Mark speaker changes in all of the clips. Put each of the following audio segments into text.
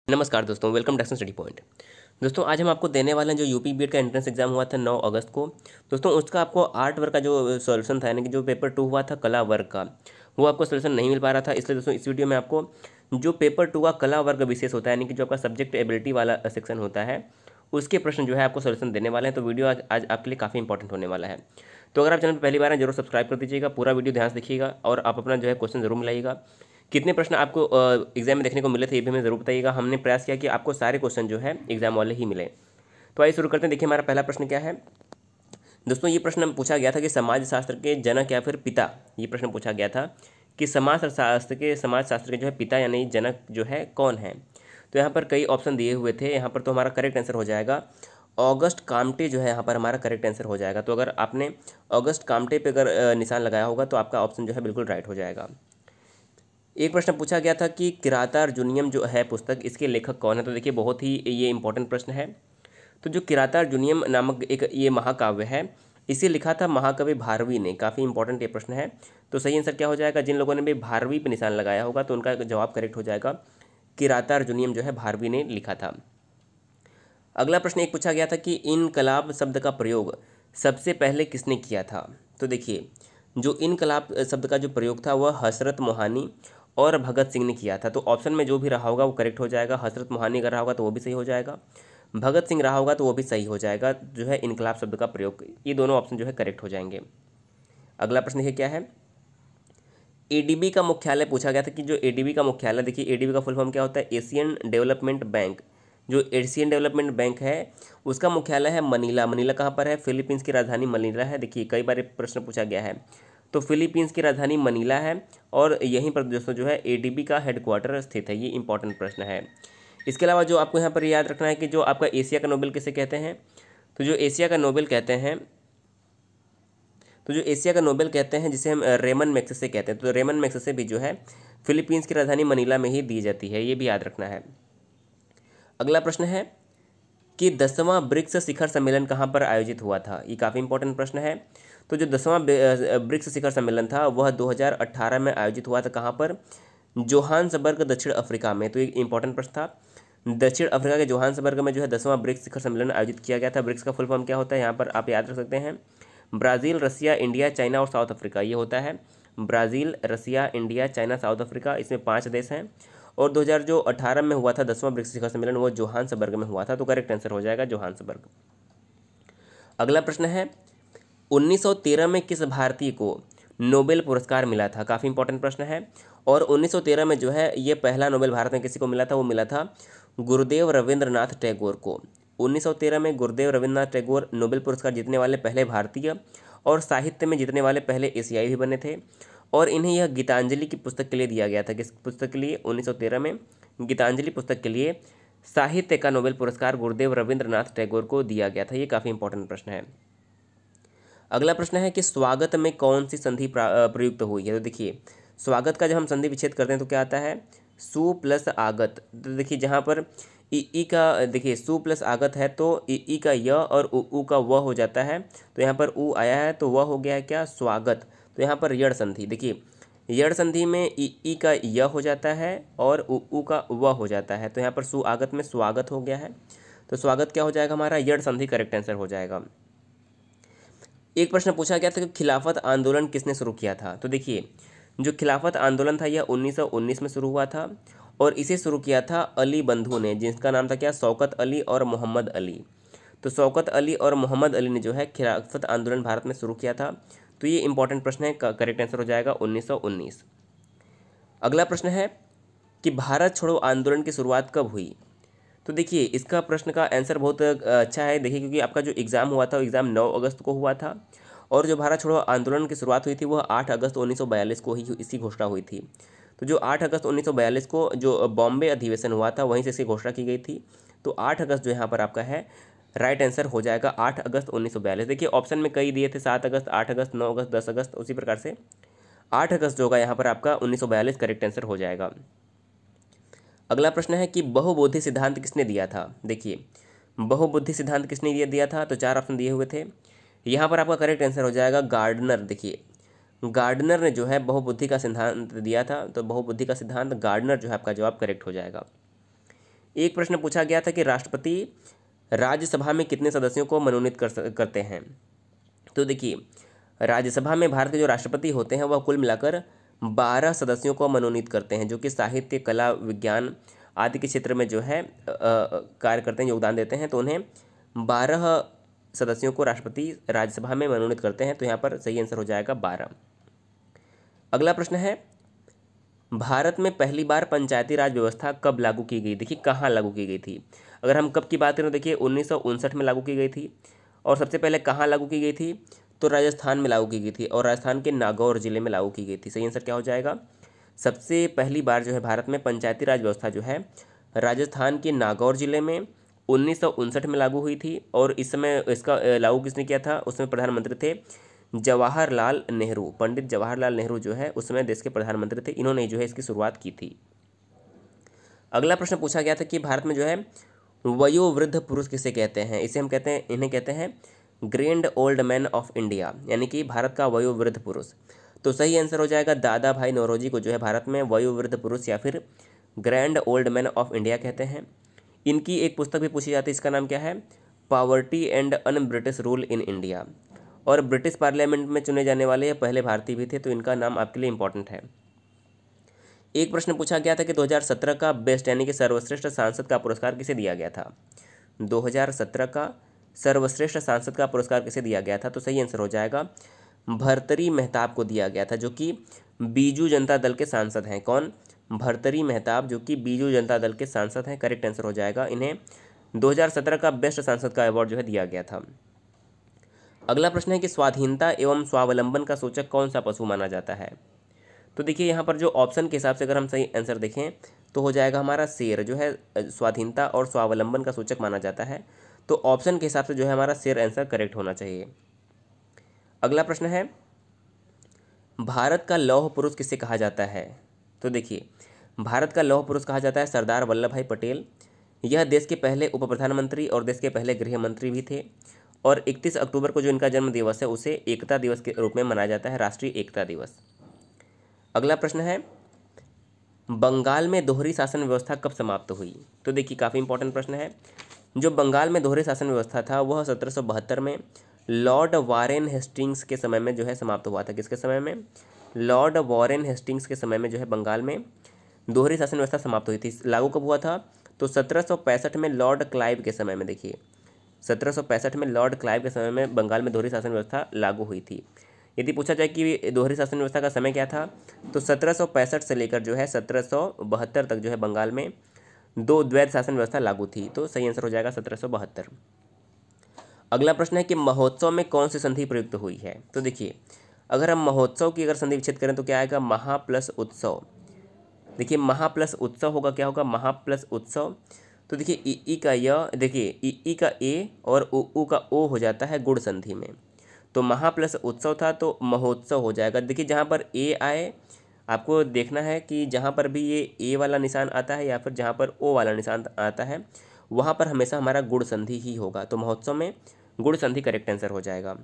Speaker 1: नमस्कार दोस्तों, welcome to action study point. दोस्तों आज हम आपको देने वाले हैं जो यूपी बीएड का एंट्रेंस एग्जाम हुआ था 9 अगस्त को। दोस्तों उसका आपको आर्ट वर्क का जो सॉल्यूशन था, यानी कि जो पेपर 2 हुआ था कला वर्ग का, वो आपको सॉल्यूशन नहीं मिल पा रहा था। इसलिए दोस्तों इस वीडियो में आपको जो पेपर 2 का कला वर्ग विशेष होता है, यानी कि जो आपका सब्जेक्ट एबिलिटी वाला सेक्शन होता है, उसके प्रश्न जो है आपको सॉल्यूशन देने वाले हैं। तो वीडियो आज आपके लिए काफ़ी इंपॉर्टेंट होने वाला है। तो अगर आप चैनल पर पहली बार हैं जरूर सब्सक्राइब कर दीजिएगा, पूरा वीडियो ध्यान से देखिएगा और आप अपना जो है क्वेश्चन जरूर मिलाइएगा। कितने प्रश्न आपको एग्जाम में देखने को मिले थे ये भी हमें ज़रूर बताइएगा। हमने प्रयास किया कि आपको सारे क्वेश्चन जो है एग्जाम वाले ही मिले। तो आइए शुरू करते हैं। देखिए हमारा पहला प्रश्न क्या है दोस्तों। ये प्रश्न पूछा गया था कि समाजशास्त्र के जनक या फिर पिता, ये प्रश्न पूछा गया था कि समाजशास्त्र के जो है पिता यानी जनक जो है कौन है। तो यहाँ पर कई ऑप्शन दिए हुए थे। यहाँ पर तो हमारा करेक्ट आंसर हो जाएगा ऑगस्ट काम्टे जो है यहाँ पर हमारा करेक्ट आंसर हो जाएगा। तो अगर आपने ऑगस्ट काम्टे पे अगर निशान लगाया होगा तो आपका ऑप्शन जो है बिल्कुल राइट हो जाएगा। एक प्रश्न पूछा गया था कि किरातार्जुनीयम जो है पुस्तक, इसके लेखक कौन है। तो देखिए बहुत ही ये इंपॉर्टेंट प्रश्न है। तो जो किरातार्जुनीयम नामक एक ये महाकाव्य है, इसे लिखा था महाकवि भारवी ने। काफ़ी इंपॉर्टेंट ये प्रश्न है। तो सही आंसर क्या हो जाएगा, जिन लोगों ने भी भारवी पे निशान लगाया होगा तो उनका जवाब करेक्ट हो जाएगा, किरातार्जुनीयम जो है भारवी ने लिखा था। अगला प्रश्न एक पूछा गया था कि इनकलाब शब्द का प्रयोग सबसे पहले किसने किया था। तो देखिए जो इनकलाब शब्द का जो प्रयोग था वह हसरत मोहानी और भगत सिंह ने किया था। तो ऑप्शन में जो भी रहा होगा वो करेक्ट हो जाएगा। हसरत मोहानी अगर रहा होगा तो वो भी सही हो जाएगा, भगत सिंह रहा होगा तो वो भी सही हो जाएगा। जो है इनकलाब शब्द का प्रयोग, ये दोनों ऑप्शन जो है करेक्ट हो जाएंगे। अगला प्रश्न देखिए क्या है, एडीबी का मुख्यालय पूछा गया था कि जो एडीबी का मुख्यालय, देखिए एडीबी का फुल फॉर्म क्या होता है, एशियन डेवलपमेंट बैंक। जो एशियन डेवलपमेंट बैंक है उसका मुख्यालय है मनीला। मनीला कहाँ पर है, फिलीपींस की राजधानी मनीला है। देखिए कई बार प्रश्न पूछा गया है। तो फिलीपींस की राजधानी मनीला है और यहीं पर दोस्तों जो है एडीबी का हेडक्वार्टर स्थित है। ये इंपॉर्टेंट प्रश्न है। इसके अलावा जो आपको यहाँ पर याद रखना है कि जो आपका एशिया का नोबेल किसे कहते हैं। तो जो एशिया का नोबेल कहते हैं, तो जो एशिया का नोबेल कहते हैं जिसे हम रेमन मैग्सेसे कहते हैं। तो रेमन मैग्सेसे भी जो है फिलीपींस की राजधानी मनीला में ही दी जाती है, ये भी याद रखना है। अगला प्रश्न है कि 10वां ब्रिक्स शिखर सम्मेलन कहाँ पर आयोजित हुआ था। ये काफ़ी इंपॉर्टेंट प्रश्न है। तो जो 10वां ब्रिक्स शिखर सम्मेलन था वह 2018 में आयोजित हुआ था। कहाँ पर, जोहान्सबर्ग दक्षिण अफ्रीका में। तो एक इंपॉर्टेंट प्रश्न था। दक्षिण अफ्रीका के जोहान्सबर्ग में जो है 10वां ब्रिक्स शिखर सम्मेलन आयोजित किया गया था। ब्रिक्स का फुल फॉर्म क्या होता है यहाँ पर आप याद रख सकते हैं, ब्राज़ील, रसिया, इंडिया, चाइना और साउथ अफ्रीका। ये होता है ब्राज़ील, रसिया, इंडिया, चाइना, साउथ अफ्रीका। इसमें 5 देश हैं। और 2018 में हुआ था 10वां ब्रिक्स शिखर सम्मेलन, वो जोहान्सबर्ग में हुआ था। तो करेक्ट आंसर हो जाएगा जोहान्सबर्ग। अगला प्रश्न है 1913 में किस भारतीय को नोबेल पुरस्कार मिला था। काफ़ी इंपॉर्टेंट प्रश्न है। और 1913 में जो है ये पहला नोबेल भारत में किसी को मिला था, वो मिला था गुरुदेव रविंद्रनाथ टैगोर को। 1913 में गुरुदेव रविंद्रनाथ टैगोर नोबेल पुरस्कार जीतने वाले पहले भारतीय और साहित्य में जीतने वाले पहले एशियाई भी बने थे। और इन्हें यह गीतांजलि की पुस्तक के लिए दिया गया था। किस पुस्तक के लिए, 1913 में गीतांजलि पुस्तक के लिए साहित्य का नोबेल पुरस्कार गुरुदेव रविंद्रनाथ टैगोर को दिया गया था। ये काफ़ी इंपॉर्टेंट प्रश्न है। अगला प्रश्न है कि स्वागत में कौन सी संधि प्रयुक्त हुई है। तो देखिए स्वागत का जब हम संधि विच्छेद करते हैं तो क्या आता है, सु प्लस आगत। तो देखिए जहाँ पर ई का, देखिए सु प्लस आगत है तो ई का य और उ का व हो जाता है। तो यहाँ पर उ आया है तो वह हो गया है क्या, स्वागत। तो यहाँ पर यड़ संधि, देखिए यड़ संधि में ई का य हो जाता है और उ का व हो जाता है। तो यहाँ पर सु आगत में स्वागत हो गया है। तो स्वागत क्या हो जाएगा हमारा, यड़ संधि करेक्ट आंसर हो जाएगा। एक प्रश्न पूछा गया था कि खिलाफत आंदोलन किसने शुरू किया था। तो देखिए जो खिलाफत आंदोलन था यह 1919 में शुरू हुआ था और इसे शुरू किया था अली बंधु ने, जिसका नाम था क्या, शौकत अली और मोहम्मद अली। तो शौकत अली और मोहम्मद अली ने जो है खिलाफत आंदोलन भारत में शुरू किया था। तो ये इंपॉर्टेंट प्रश्न है, करेक्ट आंसर हो जाएगा 1919। अगला प्रश्न है कि भारत छोड़ो आंदोलन की शुरुआत कब हुई। तो देखिए इसका प्रश्न का आंसर बहुत अच्छा है। देखिए क्योंकि आपका जो एग्ज़ाम हुआ था वो एग्ज़ाम 9 अगस्त को हुआ था और जो भारत छोड़ो आंदोलन की शुरुआत हुई थी वह 8 अगस्त 1942 को ही इसकी घोषणा हुई थी। तो जो 8 अगस्त 1942 को जो बॉम्बे अधिवेशन हुआ था वहीं से इसकी घोषणा की गई थी। तो 8 अगस्त जो यहाँ पर आपका है राइट आंसर हो जाएगा 8 अगस्त 1942। देखिए ऑप्शन में कई दिए थे, 7 अगस्त, 8 अगस्त, 9 अगस्त, 10 अगस्त, उसी प्रकार से 8 अगस्त जो होगा यहाँ पर आपका 1942 करेक्ट आंसर हो जाएगा। अगला प्रश्न है कि बहुबुद्धि सिद्धांत किसने दिया था। देखिए बहुबुद्धि सिद्धांत किसने दिया था, तो 4 ऑप्शन दिए हुए थे। यहाँ पर आपका करेक्ट आंसर हो जाएगा गार्डनर। देखिए गार्डनर ने जो है बहुबुद्धि का सिद्धांत दिया था। तो बहुबुद्धि का सिद्धांत गार्डनर जो है आपका जवाब करेक्ट हो जाएगा। एक प्रश्न पूछा गया था कि राष्ट्रपति राज्यसभा में कितने सदस्यों को मनोनीत करते हैं। तो देखिए, राज्यसभा में भारत के जो राष्ट्रपति होते हैं वह कुल मिलाकर 12 सदस्यों को मनोनीत करते हैं, जो कि साहित्य, कला, विज्ञान आदि के क्षेत्र में जो है कार्य करते हैं, योगदान देते हैं। तो उन्हें 12 सदस्यों को राष्ट्रपति राज्यसभा में मनोनीत करते हैं। तो यहाँ पर सही आंसर हो जाएगा 12। अगला प्रश्न है, भारत में पहली बार पंचायती राज व्यवस्था कब लागू की गई। देखिए, कहाँ लागू की गई थी। अगर हम कब की बात करें तो देखिए 1959 में लागू की गई थी। और सबसे पहले कहाँ लागू की गई थी, तो राजस्थान में लागू की गई थी, और राजस्थान के नागौर जिले में लागू की गई थी। सही आंसर क्या हो जाएगा, सबसे पहली बार जो है भारत में पंचायती राज व्यवस्था जो है राजस्थान के नागौर जिले में 1959 में लागू हुई थी। और इस समय इसका लागू किसने किया था, उसमें प्रधानमंत्री थे जवाहरलाल नेहरू। पंडित जवाहरलाल नेहरू जो है उस समय देश के प्रधानमंत्री थे, इन्होंने जो है इसकी शुरुआत की थी। अगला प्रश्न पूछा गया था कि भारत में जो है वयोवृद्ध पुरुष किसे कहते हैं। इसे हम कहते हैं, इन्हें कहते हैं grand old man of India, यानी कि भारत का वयोवृद्ध पुरुष। तो सही आंसर हो जाएगा दादा भाई नौरोजी को जो है भारत में वयोवृद्ध पुरुष या फिर grand old man of India कहते हैं। इनकी एक पुस्तक भी पूछी जाती है, इसका नाम क्या है, poverty and un British rule in India. और ब्रिटिश पार्लियामेंट में चुने जाने वाले ये पहले भारतीय भी थे, तो इनका नाम आपके लिए इंपॉर्टेंट है। एक प्रश्न पूछा गया था कि 2017 का बेस्ट यानी कि सर्वश्रेष्ठ सांसद का पुरस्कार किसे दिया गया था। 2017 का सर्वश्रेष्ठ सांसद का पुरस्कार किसे दिया गया था, तो सही आंसर हो जाएगा भर्तरी मेहताब को दिया गया था, जो कि बीजू जनता दल के सांसद हैं। कौन, भर्तरी मेहताब, जो कि बीजू जनता दल के सांसद हैं। करेक्ट आंसर हो जाएगा, इन्हें 2017 का बेस्ट सांसद का अवार्ड जो है दिया गया था। अगला प्रश्न है कि स्वाधीनता एवं स्वावलंबन का सूचक कौन सा पशु माना जाता है। तो देखिए, यहाँ पर जो ऑप्शन के हिसाब से अगर हम सही आंसर देखें तो हो जाएगा हमारा शेर, जो है स्वाधीनता और स्वावलंबन का सूचक माना जाता है। तो ऑप्शन के हिसाब से जो है हमारा शेर आंसर करेक्ट होना चाहिए। अगला प्रश्न है, भारत का लौह पुरुष किसे कहा जाता है। तो देखिए, भारत का लौह पुरुष कहा जाता है सरदार वल्लभ भाई पटेल। यह देश के पहले उप प्रधानमंत्री और देश के पहले गृह मंत्री भी थे। और 31 अक्टूबर को जो इनका जन्म दिवस है उसे एकता दिवस के रूप में मनाया जाता है, राष्ट्रीय एकता दिवस। अगला प्रश्न है, बंगाल में दोहरी शासन व्यवस्था कब समाप्त हुई। तो देखिए, काफ़ी इंपॉर्टेंट प्रश्न है। जो बंगाल में दोहरी शासन व्यवस्था था वह 1772 में लॉर्ड वारेन हेस्टिंग्स के समय में जो है समाप्त हुआ था। किसके समय में, लॉर्ड वारेन हेस्टिंग्स के समय में जो है बंगाल में दोहरी शासन व्यवस्था समाप्त हुई थी। लागू कब हुआ था, तो 1765 में लॉर्ड क्लाइव के समय में। देखिए, 1765 में लॉर्ड क्लाइव के समय में बंगाल में दोहरी शासन व्यवस्था लागू हुई थी। यदि पूछा जाए कि दोहरी शासन व्यवस्था का समय क्या था, तो 1765 से लेकर जो है 1772 तक जो है बंगाल में दो द्वैध शासन व्यवस्था लागू थी। तो सही आंसर हो जाएगा 1772। अगला प्रश्न है कि महोत्सव में कौन सी संधि प्रयुक्त हुई है। तो देखिए, अगर हम महोत्सव की अगर संधि विच्छेद करें तो क्या आएगा, महा प्लस उत्सव। देखिए, महा प्लस उत्सव होगा, क्या होगा, महा प्लस उत्सव। तो देखिए, ई का य, देखिए ई का ए और उ का ओ हो जाता है गुण संधि में। तो महा प्लस उत्सव था तो महोत्सव हो जाएगा। देखिए, जहाँ पर ए आए आपको देखना है कि जहाँ पर भी ये ए वाला निशान आता है या फिर जहाँ पर ओ वाला निशान आता है वहाँ पर हमेशा हमारा गुण संधि ही होगा। तो महोत्सव में गुण संधि करेक्ट आंसर हो जाएगा।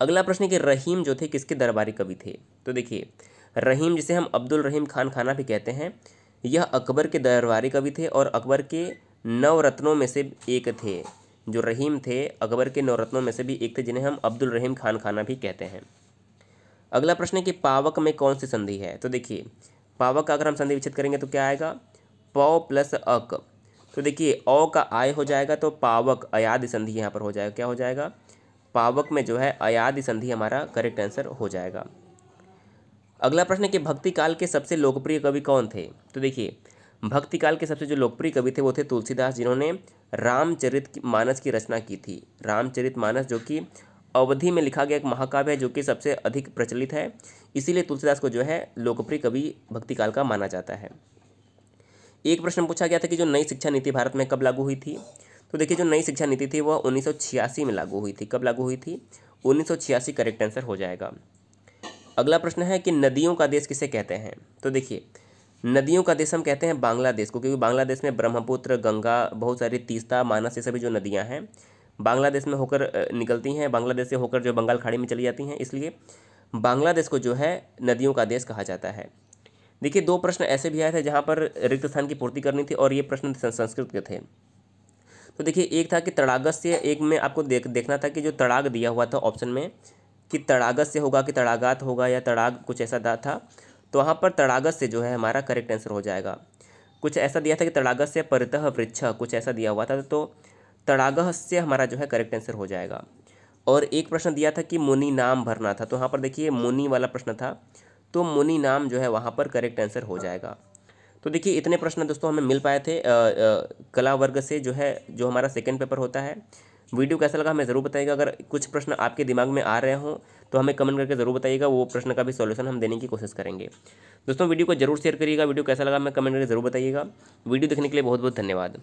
Speaker 1: अगला प्रश्न है कि रहीम जो थे किसके दरबारी कवि थे। तो देखिए, रहीम जिसे हम अब्दुल रहीम खान खाना भी कहते हैं, यह अकबर के दरबारी कवि थे और अकबर के नवरत्नों में से एक थे। जो रहीम थे अकबर के नवरत्नों में से भी एक थे, जिन्हें हम अब्दुल रहीम खान खाना भी कहते हैं। अगला प्रश्न है कि पावक में कौन सी संधि है। तो देखिए, पावक का अगर हम संधि विच्छेद करेंगे तो क्या आएगा, पौ प्लस अक। तो देखिए, औ का आय हो जाएगा तो पावक अयादि संधि यहाँ पर हो जाएगा। क्या हो जाएगा, पावक में जो है अयादि संधि हमारा करेक्ट आंसर हो जाएगा। अगला प्रश्न है कि भक्ति काल के सबसे लोकप्रिय कवि कौन थे। तो देखिए, भक्ति काल के सबसे जो लोकप्रिय कवि थे वो थे तुलसीदास, जिन्होंने रामचरितमानस की रचना की थी। रामचरितमानस जो कि अवधि में लिखा गया एक महाकाव्य है, जो कि सबसे अधिक प्रचलित है, इसीलिए तुलसीदास को जो है लोकप्रिय कवि भक्ति काल का माना जाता है। एक प्रश्न पूछा गया था कि जो नई शिक्षा नीति भारत में कब लागू हुई थी। तो देखिए, जो नई शिक्षा नीति थी वह 1986 में लागू हुई थी। कब लागू हुई थी, 1986 करेक्ट आंसर हो जाएगा। अगला प्रश्न है कि नदियों का देश किसे कहते हैं। तो देखिए, नदियों का देश हम कहते हैं बांग्लादेश को, क्योंकि बांग्लादेश में ब्रह्मपुत्र, गंगा, बहुत सारी तीस्ता, मानस, ये सभी जो नदियां हैं बांग्लादेश में होकर निकलती हैं, बांग्लादेश से होकर जो बंगाल खाड़ी में चली जाती हैं, इसलिए बांग्लादेश को जो है नदियों का देश कहा जाता है। देखिए 2 प्रश्न ऐसे भी आए थे जहाँ पर रिक्त स्थान की पूर्ति करनी थी और ये प्रश्न संस्कृत के थे। तो देखिए एक था कि तड़ागस्य, एक में आपको देखना था कि जो तड़ाग दिया हुआ था ऑप्शन में कि तड़ागस्य होगा कि तड़ागात होगा या तड़ाग, कुछ ऐसा था। तो वहाँ पर तड़ागस्य जो है हमारा करेक्ट आंसर हो जाएगा। कुछ ऐसा दिया था कि तड़ागस्य परितः वृक्ष, कुछ ऐसा दिया हुआ था, तो तड़ागस्य हमारा जो है करेक्ट आंसर हो जाएगा। और एक प्रश्न दिया था कि मुनि नाम भरना था, तो वहाँ पर देखिए मुनि वाला प्रश्न था, तो मुनि नाम जो है वहाँ पर करेक्ट आंसर हो जाएगा। तो देखिए इतने प्रश्न दोस्तों हमें मिल पाए थे कला वर्ग से, जो हमारा सेकंड पेपर होता है। वीडियो कैसा लगा हमें ज़रूर बताइएगा। अगर कुछ प्रश्न आपके दिमाग में आ रहे हों तो हमें कमेंट करके ज़रूर बताइएगा, वो प्रश्न का भी सॉल्यूशन हम देने की कोशिश करेंगे। दोस्तों वीडियो को जरूर शेयर करिएगा, वीडियो कैसा लगा हमें कमेंट करके ज़रूर बताइएगा। वीडियो देखने के लिए बहुत बहुत धन्यवाद।